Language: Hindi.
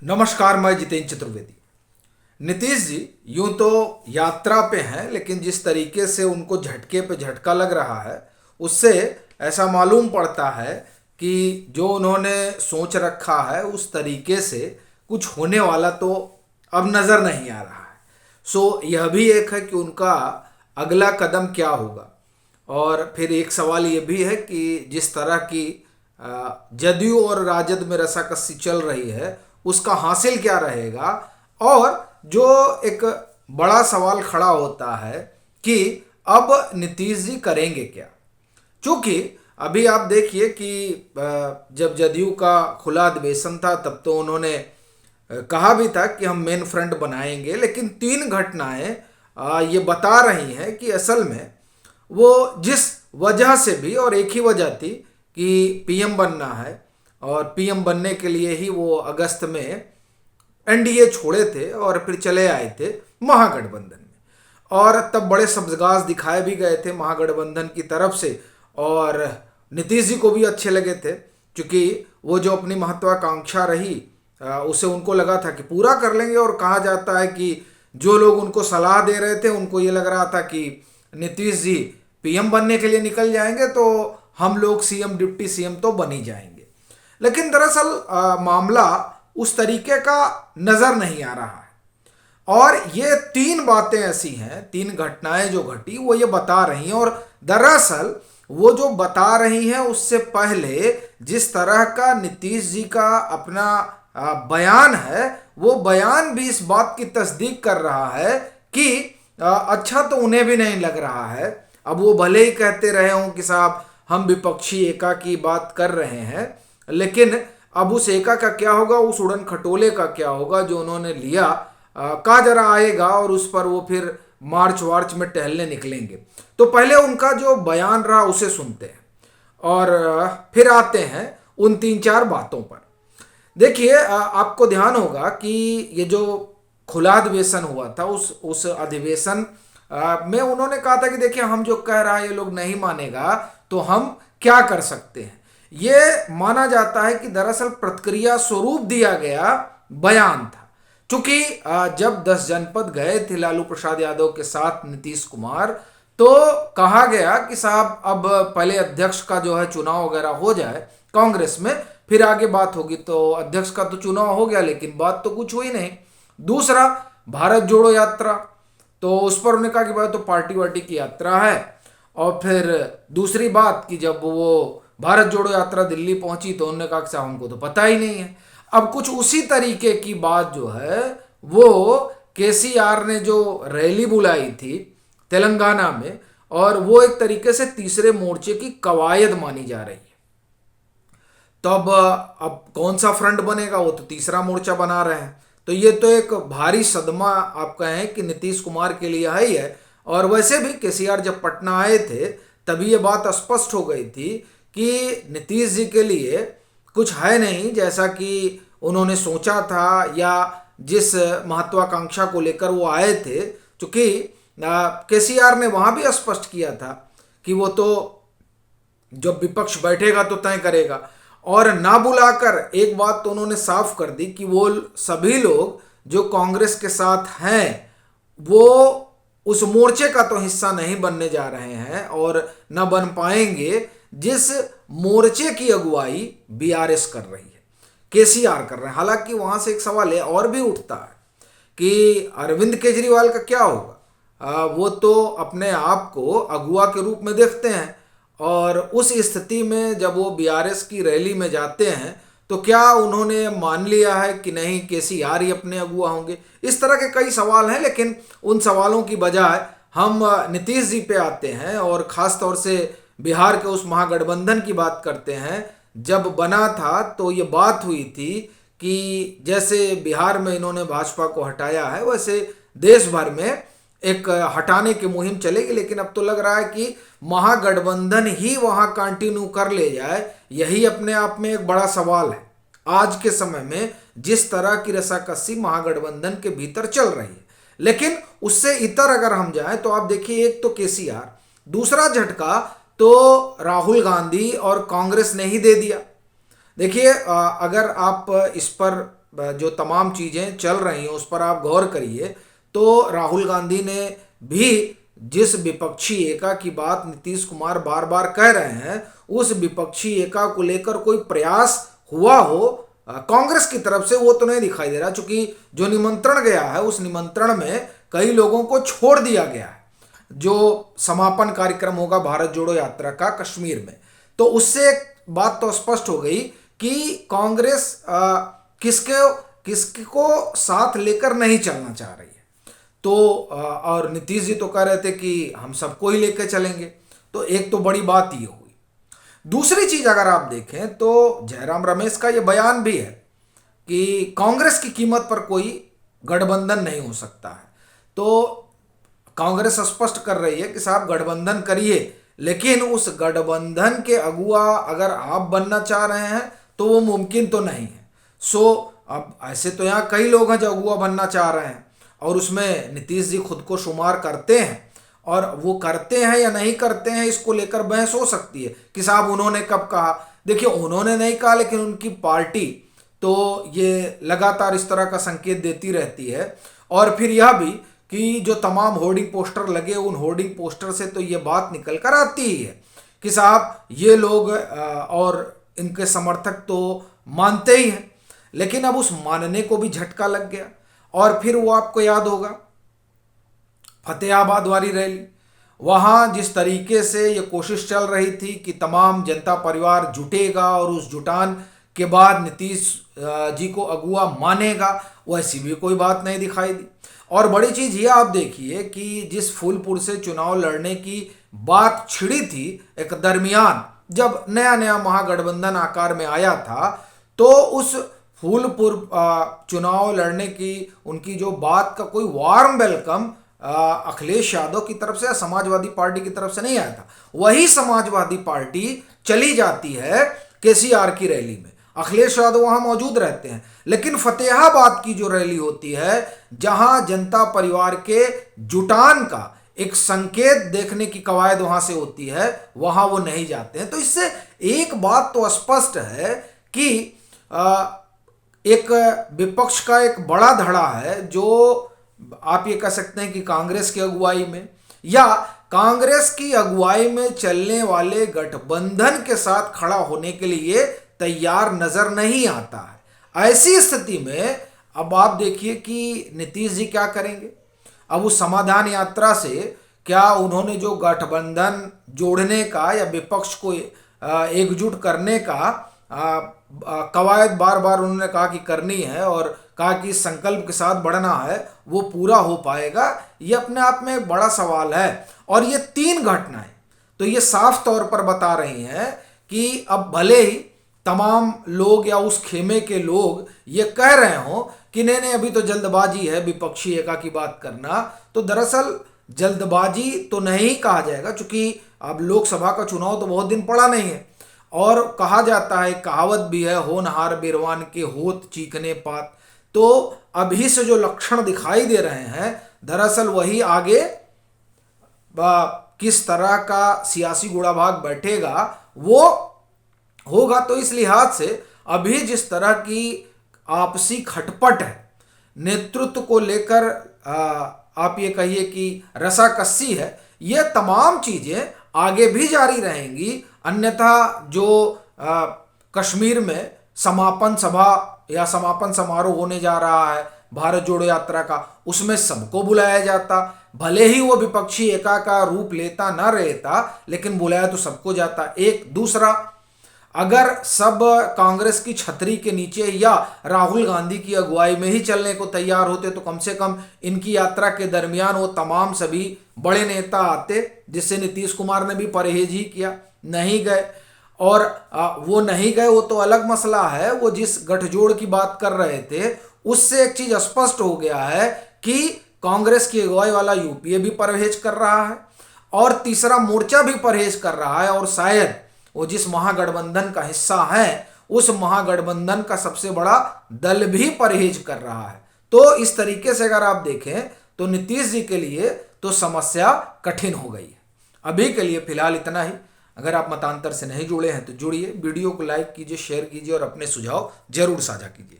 नमस्कार, मैं जितेंद्र चतुर्वेदी। नीतीश जी यूं तो यात्रा पे हैं, लेकिन जिस तरीके से उनको झटके पे झटका लग रहा है उससे ऐसा मालूम पड़ता है कि जो उन्होंने सोच रखा है उस तरीके से कुछ होने वाला तो अब नज़र नहीं आ रहा है। सो यह भी एक है कि उनका अगला कदम क्या होगा। और फिर एक सवाल ये भी है कि जिस तरह की जदयू और राजद में रसाकसी चल रही है उसका हासिल क्या रहेगा। और जो एक बड़ा सवाल खड़ा होता है कि अब नीतीश जी करेंगे क्या। क्योंकि अभी आप देखिए कि जब जदयू का खुला अधिवेशन था तब तो उन्होंने कहा भी था कि हम मेन फ्रंट बनाएंगे, लेकिन तीन घटनाएं ये बता रही हैं कि असल में वो जिस वजह से भी, और एक ही वजह थी कि पीएम बनना है, और पीएम बनने के लिए ही वो अगस्त में एनडीए छोड़े थे और फिर चले आए थे महागठबंधन में। और तब बड़े सब्ज़गाज दिखाए भी गए थे महागठबंधन की तरफ से, और नीतीश जी को भी अच्छे लगे थे क्योंकि वो जो अपनी महत्वाकांक्षा रही उसे उनको लगा था कि पूरा कर लेंगे। और कहा जाता है कि जो लोग उनको सलाह दे रहे थे उनको ये लग रहा था कि नीतीश जी पीएम बनने के लिए निकल जाएंगे तो हम लोग सीएम डिप्टी सीएम तो बन ही जाएंगे। लेकिन दरअसल मामला उस तरीके का नज़र नहीं आ रहा है। और ये तीन बातें ऐसी हैं, तीन घटनाएं जो घटी वो ये बता रही हैं। और दरअसल वो जो बता रही हैं उससे पहले जिस तरह का नीतीश जी का अपना बयान है वो बयान भी इस बात की तस्दीक कर रहा है कि अच्छा तो उन्हें भी नहीं लग रहा है। अब वो भले ही कहते रहे हों कि साहब हम विपक्षी एका की बात कर रहे हैं, लेकिन अब उस एका का क्या होगा, उस उड़न खटोले का क्या होगा जो उन्होंने लिया का जरा आएगा और उस पर वो फिर मार्च वार्च में टहलने निकलेंगे। तो पहले उनका जो बयान रहा उसे सुनते हैं और फिर आते हैं उन तीन चार बातों पर। देखिए आपको ध्यान होगा कि ये जो खुला अधिवेशन हुआ था उस अधिवेशन में उन्होंने कहा था कि देखिए हम जो कह रहा है ये लोग नहीं मानेगा तो हम क्या कर सकते हैं। ये माना जाता है कि दरअसल प्रतिक्रिया स्वरूप दिया गया बयान था। चूंकि जब 10 जनपद गए थे लालू प्रसाद यादव के साथ नीतीश कुमार, तो कहा गया कि साहब अब पहले अध्यक्ष का जो है चुनाव वगैरह हो जाए कांग्रेस में, फिर आगे बात होगी। तो अध्यक्ष का तो चुनाव हो गया लेकिन बात तो कुछ हुई नहीं। दूसरा, भारत जोड़ो यात्रा, तो उस पर उन्होंने कहा कि भाई तो पार्टी वार्टी की यात्रा है। और फिर दूसरी बात कि जब वो भारत जोड़ो यात्रा दिल्ली पहुंची तो उन्होंने कहा कि साहब हमको तो पता ही नहीं है। अब कुछ उसी तरीके की बात जो है वो केसीआर ने जो रैली बुलाई थी तेलंगाना में, और वो एक तरीके से तीसरे मोर्चे की कवायद मानी जा रही है। तो अब कौन सा फ्रंट बनेगा, वो तो तीसरा मोर्चा बना रहे हैं। तो ये तो एक भारी सदमा आप कहें कि नीतीश कुमार के लिए है ही है। और वैसे भी केसीआर जब पटना आए थे तभी ये बात स्पष्ट हो गई थी कि नीतीश जी के लिए कुछ है नहीं जैसा कि उन्होंने सोचा था या जिस महत्वाकांक्षा को लेकर वो आए थे। चूंकि केसीआर ने वहाँ भी स्पष्ट किया था कि वो तो जब विपक्ष बैठेगा तो तय करेगा। और ना बुलाकर एक बात तो उन्होंने साफ कर दी कि वो सभी लोग जो कांग्रेस के साथ हैं वो उस मोर्चे का तो हिस्सा नहीं बनने जा रहे हैं और न बन पाएंगे जिस मोर्चे की अगुवाई बीआरएस कर रही है, केसीआर कर रहे हैं। हालांकि वहां से एक सवाल है और भी उठता है कि अरविंद केजरीवाल का क्या होगा। वो तो अपने आप को अगुवा के रूप में देखते हैं, और उस स्थिति में जब वो बीआरएस की रैली में जाते हैं तो क्या उन्होंने मान लिया है कि नहीं केसीआर ही अपने अगुआ होंगे। इस तरह के कई सवाल हैं, लेकिन उन सवालों की बजाय हम नीतीश जी पे आते हैं और ख़ास तौर से बिहार के उस महागठबंधन की बात करते हैं। जब बना था तो ये बात हुई थी कि जैसे बिहार में इन्होंने भाजपा को हटाया है वैसे देश भर में एक हटाने की मुहिम चलेगी। लेकिन अब तो लग रहा है कि महागठबंधन ही वहां कंटिन्यू कर ले जाए, यही अपने आप में एक बड़ा सवाल है आज के समय में जिस तरह की रसाकसी महागठबंधन के भीतर चल रही है। लेकिन उससे इतर अगर हम जाएं तो आप देखिए, एक तो केसीआर, दूसरा झटका तो राहुल गांधी और कांग्रेस ने ही दे दिया। देखिए अगर आप इस पर जो तमाम चीज़ें चल रही हैं उस पर आप गौर करिए, तो राहुल गांधी ने भी जिस विपक्षी एका की बात नीतीश कुमार बार बार कह रहे हैं, उस विपक्षी एका को लेकर कोई प्रयास हुआ हो कांग्रेस की तरफ से, वो तो नहीं दिखाई दे रहा। चूंकि जो निमंत्रण गया है उस निमंत्रण में कई लोगों को छोड़ दिया गया है। जो समापन कार्यक्रम होगा भारत जोड़ो यात्रा का कश्मीर में, तो उससे एक बात तो स्पष्ट हो गई कि कांग्रेस किसको साथ लेकर नहीं चलना चाह रही है। तो और नीतीश जी तो कह रहे थे कि हम सबको ही लेकर चलेंगे। तो एक तो बड़ी बात ये हुई। दूसरी चीज अगर आप देखें तो जयराम रमेश का ये बयान भी है कि कांग्रेस की कीमत पर कोई गठबंधन नहीं हो सकता है। तो कांग्रेस स्पष्ट कर रही है कि साहब गठबंधन करिए, लेकिन उस गठबंधन के अगुआ अगर आप बनना चाह रहे हैं तो वो मुमकिन तो नहीं है। अब ऐसे तो यहाँ कई लोग हैं जो अगुआ बनना चाह रहे हैं और उसमें नीतीश जी खुद को शुमार करते हैं, और वो करते हैं या नहीं करते हैं इसको लेकर बहस हो सकती है कि साहब उन्होंने कब कहा। देखिए, उन्होंने नहीं कहा, लेकिन उनकी पार्टी तो ये लगातार इस तरह का संकेत देती रहती है। और फिर यह भी कि जो तमाम होर्डिंग पोस्टर लगे, उन होर्डिंग पोस्टर से तो ये बात निकल कर आती ही है कि साहब ये लोग और इनके समर्थक तो मानते ही हैं। लेकिन अब उस मानने को भी झटका लग गया। और फिर वो आपको याद होगा फतेहाबाद वाली रैली, वहाँ जिस तरीके से ये कोशिश चल रही थी कि तमाम जनता परिवार जुटेगा और उस जुटान के बाद नीतीश जी को अगुआ मानेगा, वैसी भी कोई बात नहीं दिखाई दी। और बड़ी चीज़ ये आप देखिए कि जिस फूलपुर से चुनाव लड़ने की बात छिड़ी थी एक दरमियान, जब नया नया महागठबंधन आकार में आया था, तो उस फूलपुर चुनाव लड़ने की उनकी जो बात का कोई वार्म वेलकम अखिलेश यादव की तरफ से या समाजवादी पार्टी की तरफ से नहीं आया था। वही समाजवादी पार्टी चली जाती है केसीआर की रैली में, अखिलेश यादव वहां मौजूद रहते हैं, लेकिन फतेहाबाद की जो रैली होती है जहां जनता परिवार के जुटान का एक संकेत देखने की कवायद वहां से होती है, वहां वो नहीं जाते हैं। तो इससे एक बात तो स्पष्ट है कि एक विपक्ष का एक बड़ा धड़ा है जो आप ये कह सकते हैं कि कांग्रेस की अगुवाई में या कांग्रेस की अगुवाई में चलने वाले गठबंधन के साथ खड़ा होने के लिए तैयार नजर नहीं आता है। ऐसी स्थिति में अब आप देखिए कि नीतीश जी क्या करेंगे। अब उस समाधान यात्रा से क्या उन्होंने जो गठबंधन जोड़ने का या विपक्ष को एकजुट करने का कवायद बार बार उन्होंने कहा कि करनी है और कहा कि इस संकल्प के साथ बढ़ना है, वो पूरा हो पाएगा, ये अपने आप में एक बड़ा सवाल है। और ये तीन घटनाएं तो ये साफ तौर पर बता रही हैं कि अब भले ही तमाम लोग या उस खेमे के लोग ये कह रहे हो कि नहीं नहीं अभी तो जल्दबाजी है विपक्षी एका की बात करना, तो दरअसल जल्दबाजी तो नहीं कहा जाएगा, क्योंकि अब लोकसभा का चुनाव तो बहुत दिन पड़ा नहीं है। और कहा जाता है, कहावत भी है, होनहार बिरवान के होत चीखने पात। तो अभी से जो लक्षण दिखाई दे रहे हैं दरअसल वही आगे किस तरह का सियासी गुड़ाभाग बैठेगा वो होगा। तो इस लिहाज से अभी जिस तरह की आपसी खटपट है, नेतृत्व को लेकर आप ये कहिए कि रसाकसी है, ये तमाम चीजें आगे भी जारी रहेंगी। अन्यथा जो कश्मीर में समापन सभा या समापन समारोह होने जा रहा है भारत जोड़ो यात्रा का, उसमें सबको बुलाया जाता, भले ही वो विपक्षी एका का रूप लेता ना रहता, लेकिन बुलाया तो सबको जाता। एक दूसरा, अगर सब कांग्रेस की छतरी के नीचे या राहुल गांधी की अगुवाई में ही चलने को तैयार होते तो कम से कम इनकी यात्रा के दरमियान वो तमाम सभी बड़े नेता आते, जिससे नीतीश कुमार ने भी परहेज ही किया, नहीं गए। और वो नहीं गए वो तो अलग मसला है, वो जिस गठजोड़ की बात कर रहे थे उससे एक चीज स्पष्ट हो गया है कि कांग्रेस की अगुवाई वाला यूपीए भी परहेज कर रहा है और तीसरा मोर्चा भी परहेज कर रहा है, और शायद वो जिस महागठबंधन का हिस्सा है उस महागठबंधन का सबसे बड़ा दल भी परहेज कर रहा है। तो इस तरीके से अगर आप देखें तो नीतीश जी के लिए तो समस्या कठिन हो गई है। अभी के लिए फिलहाल इतना ही। अगर आप मतांतर से नहीं जुड़े हैं तो जुड़िए, वीडियो को लाइक कीजिए, शेयर कीजिए और अपने सुझाव जरूर साझा कीजिए।